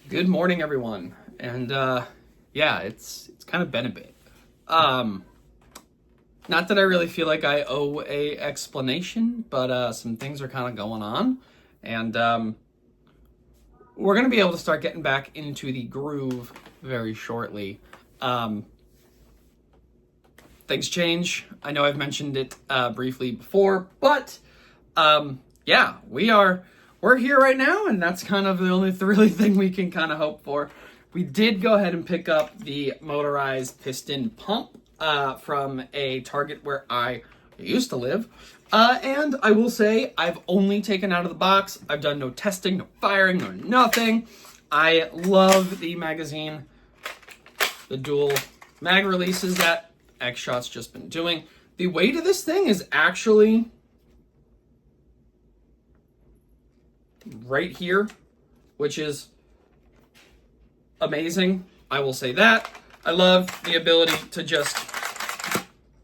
Good morning, everyone. And yeah, it's kind of been a bit. Not that I really feel like I owe a explanation, but some things are kind of going on, and we're gonna be able to start getting back into the groove very shortly. Um, Things change. I know I've mentioned it briefly before, but yeah, we're here right now, and that's kind of the only really thing we can kind of hope for. We did go ahead and pick up the motorized piston pump from a Target where I used to live. And I will say, I've only taken out of the box. I've done no testing, no firing, no nothing. I love the magazine, the dual mag releases that X-Shot's just been doing. The weight of this thing is actually right here, which is amazing. I will say that. I love the ability to just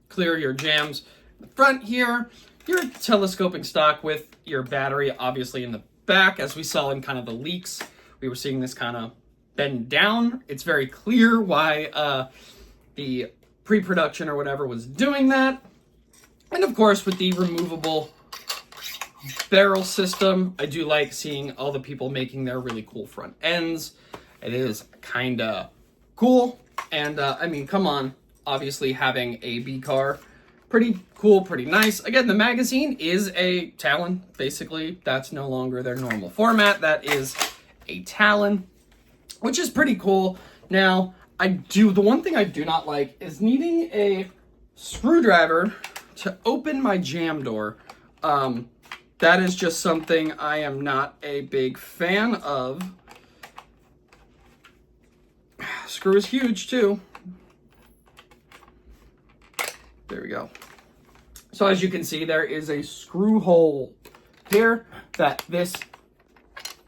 clear your jams. In the front here, you're telescoping stock with your battery obviously in the back. As we saw in kind of the leaks, we were seeing this kind of bend down. It's very clear why the pre-production or whatever was doing that. And of course, with the removable barrel system, I do like seeing all the people making their really cool front ends. It is kind of cool. And I mean, come on, obviously having a B car, pretty cool, pretty nice. Again, the magazine is a Talon, basically. That's no longer their normal format. That is a Talon, which is pretty cool. Now, the one thing I do not like is needing a screwdriver to open my jam door. That is just something I am not a big fan of. Screw is huge too. There we go. So as you can see, there is a screw hole here that this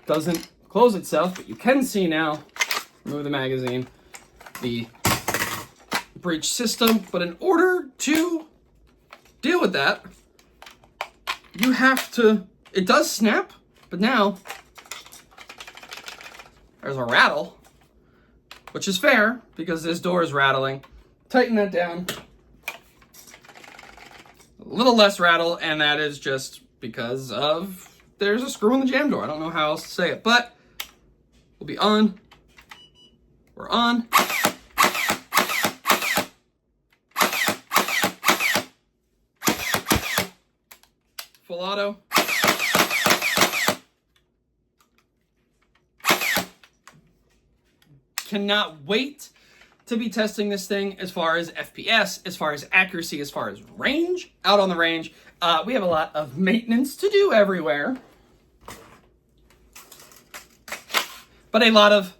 doesn't close itself, but you can see now, remove the magazine, the breech system. But in order to deal with that, you have to, it does snap, but now there's a rattle, which is fair because this door is rattling. Tighten that down. A little less rattle, and that is just because of there's a screw in the jam door. I don't know how else to say it, but we'll be on. We're on. Full auto. Cannot wait to be testing this thing as far as FPS, as far as accuracy, as far as range, out on the range. We have a lot of maintenance to do everywhere, but a lot of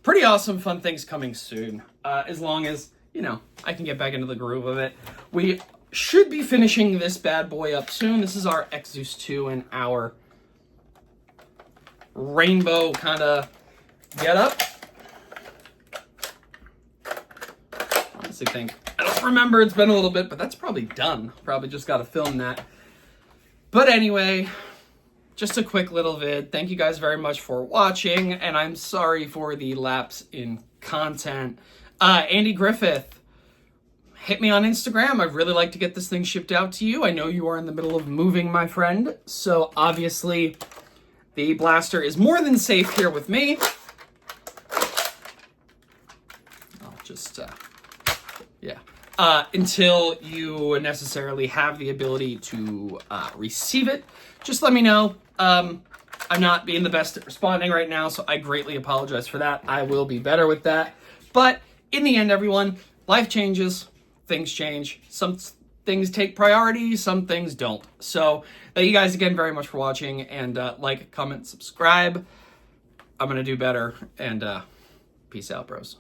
pretty awesome fun things coming soon, as long as, you know, I can get back into the groove of it. We should be finishing this bad boy up soon. This is our Exus 2 and our rainbow kind of get up. Honestly think, I don't remember, it's been a little bit, but that's probably done. Probably just got to film that. But anyway, just a quick little vid. Thank you guys very much for watching, and I'm sorry for the lapse in content. Andy Griffith, hit me on Instagram. I'd really like to get this thing shipped out to you. I know you are in the middle of moving, my friend, so obviously the blaster is more than safe here with me. I'll just, yeah. Until you necessarily have the ability to receive it, just let me know. I'm not being the best at responding right now, so I greatly apologize for that. I will be better with that. But in the end, everyone, life changes, things change. Some things take priority, some things don't. So thank you guys again very much for watching, and like, comment, subscribe. I'm going to do better, and peace out, bros.